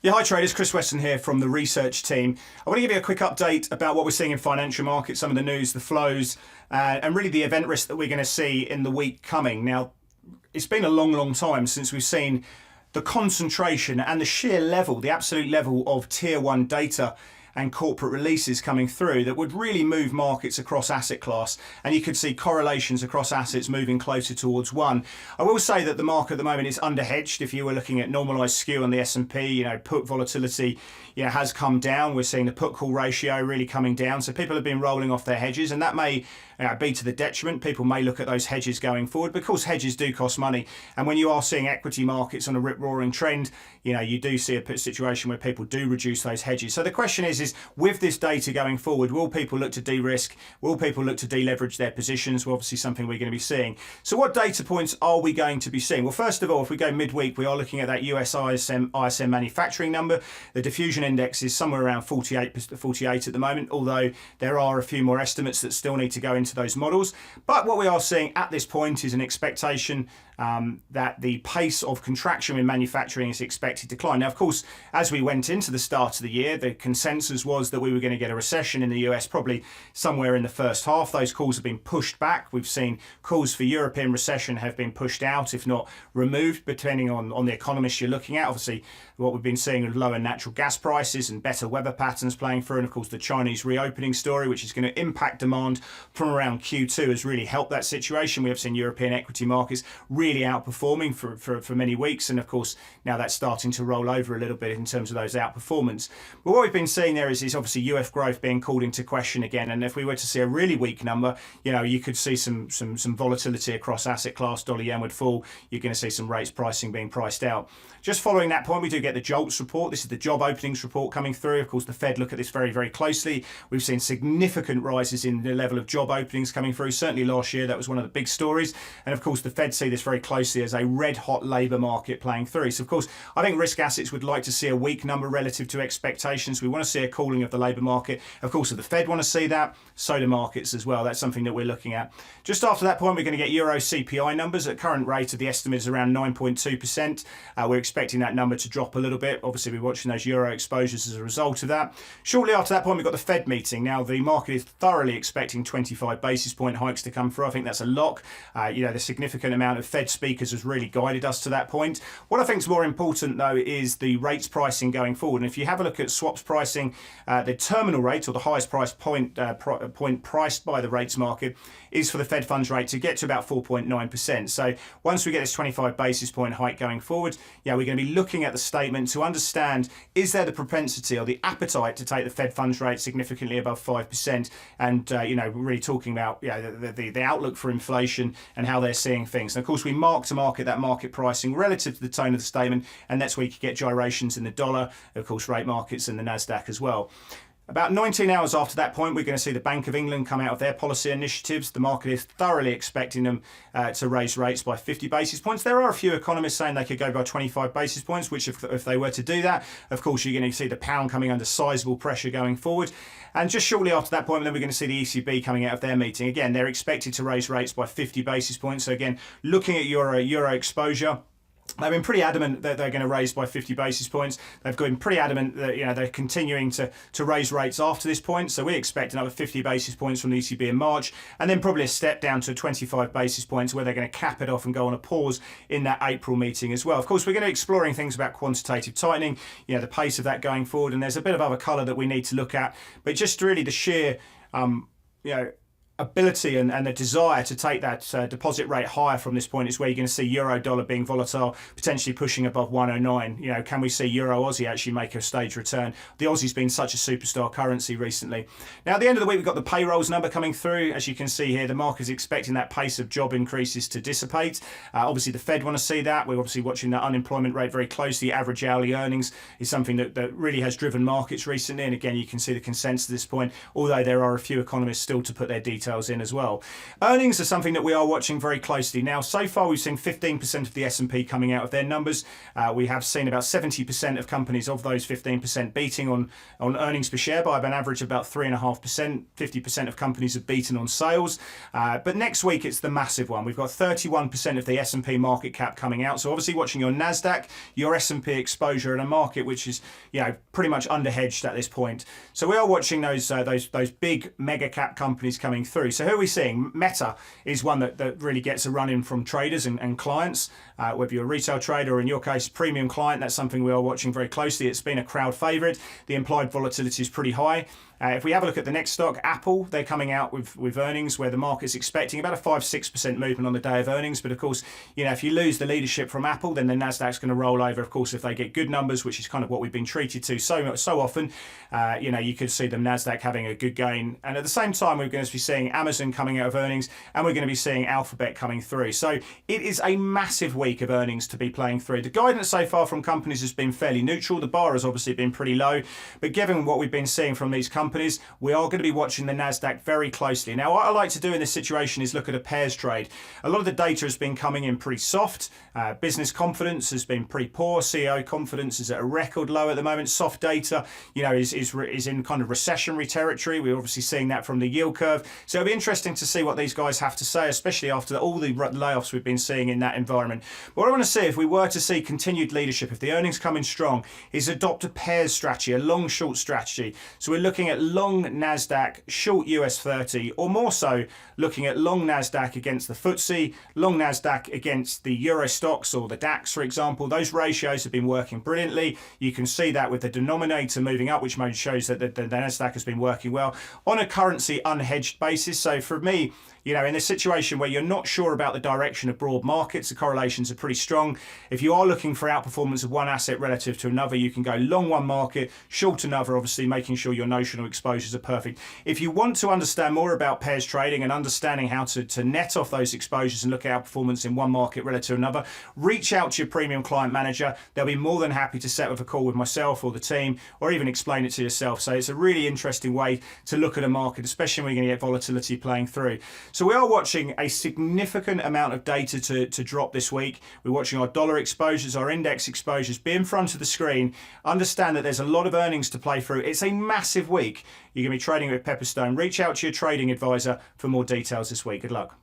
Yeah, hi traders, Chris Weston here from the research team. I want to give you a quick update about what we're seeing in financial markets, some of the news, the flows, and really the event risk that we're going to see in the week coming. Now, it's been a long time since we've seen the concentration and the sheer level, the absolute level of tier one data and corporate releases coming through that would really move markets across asset class, and you could see correlations across assets moving closer towards one. I will say that the market at the moment is underhedged. If you were looking at normalized skew on the S&P, put volatility has come down. We're seeing the put call ratio really coming down, so people have been rolling off their hedges, and that may be to the detriment. People may look at those hedges going forward because hedges do cost money, and when you are seeing equity markets on a rip-roaring trend, you do see a situation where people do reduce those hedges. So the question is with this data going forward, will people look to de-risk? Will people look to deleverage their positions? Well, obviously something we're going to be seeing. So what data points are we going to be seeing? Well, first of all, if we go midweek, we are looking at that US ISM manufacturing number. The diffusion index is somewhere around 48 at the moment, although there are a few more estimates that still need to go into those models. But what we are seeing at this point is an expectation that the pace of contraction in manufacturing is expected to decline. Now, of course, as we went into the start of the year, the consensus was that we were going to get a recession in the US probably somewhere in the first half. Those calls have been pushed back. We've seen calls for European recession have been pushed out, if not removed, depending on the economists you're looking at. Obviously, what we've been seeing with lower natural gas prices and better weather patterns playing through, and of course the Chinese reopening story, which is going to impact demand from around Q2, has really helped that situation. We have seen European equity markets really outperforming for many weeks, and of course now that's starting to roll over a little bit in terms of those outperformance. But what we've been seeing there is obviously UF growth being called into question again, and if we were to see a really weak number, you could see some volatility across asset class. Dollar yen would fall. You're going to see some rates pricing being priced out. Just following that point, we do get the JOLTS report. This is the job openings report coming through. Of course, the Fed look at this very closely. We've seen significant rises in the level of job openings coming through. Certainly last year, that was one of the big stories. And of course, the Fed see this very closely as a red hot labour market playing through. So of course, I think risk assets would like to see a weak number relative to expectations. We want to see a cooling of the labour market. Of course, if the Fed want to see that, so do markets as well. That's something that we're looking at. Just after that point, we're going to get Euro CPI numbers. At current rate of the estimate is around 9.2%. We're expecting that number to drop a little bit. Obviously, we're watching those euro exposures as a result of that. Shortly after that point, we've got the Fed meeting. Now, the market is thoroughly expecting 25 basis point hikes to come through. I think that's a lock. The significant amount of Fed speakers has really guided us to that point. What I think is more important, though, is the rates pricing going forward. And if you have a look at swaps pricing, the terminal rate, or the highest price point priced by the rates market, is for the Fed funds rate to get to about 4.9%. So once we get this 25 basis point hike going forward, we're going to be looking at the statement to understand, is there the propensity or the appetite to take the Fed funds rate significantly above 5%? And, we're really talking about the outlook for inflation and how they're seeing things. And of course, we mark to market that market pricing relative to the tone of the statement, and that's where you could get gyrations in the dollar, of course, rate markets and the NASDAQ as well. About 19 hours after that point, we're going to see the Bank of England come out of their policy initiatives. The market is thoroughly expecting them to raise rates by 50 basis points. There are a few economists saying they could go by 25 basis points, which if they were to do that, of course, you're going to see the pound coming under sizable pressure going forward. And just shortly after that point, then we're going to see the ECB coming out of their meeting. Again, they're expected to raise rates by 50 basis points. So again, looking at euro exposure, they've been pretty adamant that they're going to raise by 50 basis points. They've been pretty adamant that they're continuing to raise rates after this point. So we expect another 50 basis points from the ECB in March, and then probably a step down to 25 basis points where they're going to cap it off and go on a pause in that April meeting as well. Of course, we're going to be exploring things about quantitative tightening, the pace of that going forward, and there's a bit of other colour that we need to look at, but just really the sheer, ability and the desire to take that deposit rate higher from this point is where you're going to see euro dollar being volatile, potentially pushing above 109. Can we see euro Aussie actually make a stage return? The Aussie's been such a superstar currency recently. Now, at the end of the week, we've got the payrolls number coming through. As you can see here, the market is expecting that pace of job increases to dissipate. Obviously, the Fed want to see that. We're obviously watching that unemployment rate very closely. Average hourly earnings is something that really has driven markets recently. And again, you can see the consensus at this point, although there are a few economists still to put their details details in as well. Earnings are something that we are watching very closely. Now, so far we've seen 15% of the S&P coming out of their numbers. We have seen about 70% of companies of those 15% beating on earnings per share by an average of about 3.5%. 50% of companies have beaten on sales. But next week it's the massive one. We've got 31% of the S&P market cap coming out. So obviously watching your NASDAQ, your S&P exposure in a market which is, pretty much underhedged at this point. So we are watching those big mega cap companies coming through. So who are we seeing? Meta is one that really gets a run in from traders and clients, whether you're a retail trader or in your case premium client. That's something we are watching very closely. It's been a crowd favorite. The implied volatility is pretty high. If we have a look at the next stock, Apple, they're coming out with earnings where the market's expecting about a 5-6% movement on the day of earnings. But of course, if you lose the leadership from Apple, then the Nasdaq's going to roll over. Of course, if they get good numbers, which is kind of what we've been treated to so often, you could see the Nasdaq having a good gain. And at the same time, we're going to be seeing Amazon coming out of earnings, and we're going to be seeing Alphabet coming through. So it is a massive week of earnings to be playing through. The guidance so far from companies has been fairly neutral. The bar has obviously been pretty low, but given what we've been seeing from these companies, we are going to be watching the Nasdaq very closely. Now, what I like to do in this situation is look at a pairs trade. A lot of the data has been coming in pretty soft. Business confidence has been pretty poor. CEO confidence is at a record low at the moment. Soft data, is in kind of recessionary territory. We're obviously seeing that from the yield curve. So it'll be interesting to see what these guys have to say, especially after all the layoffs we've been seeing in that environment. But what I want to see, if we were to see continued leadership, if the earnings come in strong, is adopt a pairs strategy, a long-short strategy. So we're looking at long Nasdaq, short US 30, or more so looking at long Nasdaq against the FTSE, long Nasdaq against the Euro stocks or the DAX, for example. Those ratios have been working brilliantly. You can see that with the denominator moving up, which shows that the Nasdaq has been working well on a currency unhedged basis. So for me, in a situation where you're not sure about the direction of broad markets, the correlations are pretty strong. If you are looking for outperformance of one asset relative to another, you can go long one market, short another, obviously making sure your notional exposures are perfect. If you want to understand more about pairs trading and understanding how to net off those exposures and look at outperformance in one market relative to another, reach out to your premium client manager. They'll be more than happy to set up a call with myself or the team, or even explain it to yourself. So it's a really interesting way to look at a market, especially when you're going to get volatility playing through. So we are watching a significant amount of data to drop this week. We're watching our dollar exposures, our index exposures. Be in front of the screen. Understand that there's a lot of earnings to play through. It's a massive week. You're going to be trading with Pepperstone. Reach out to your trading advisor for more details this week. Good luck.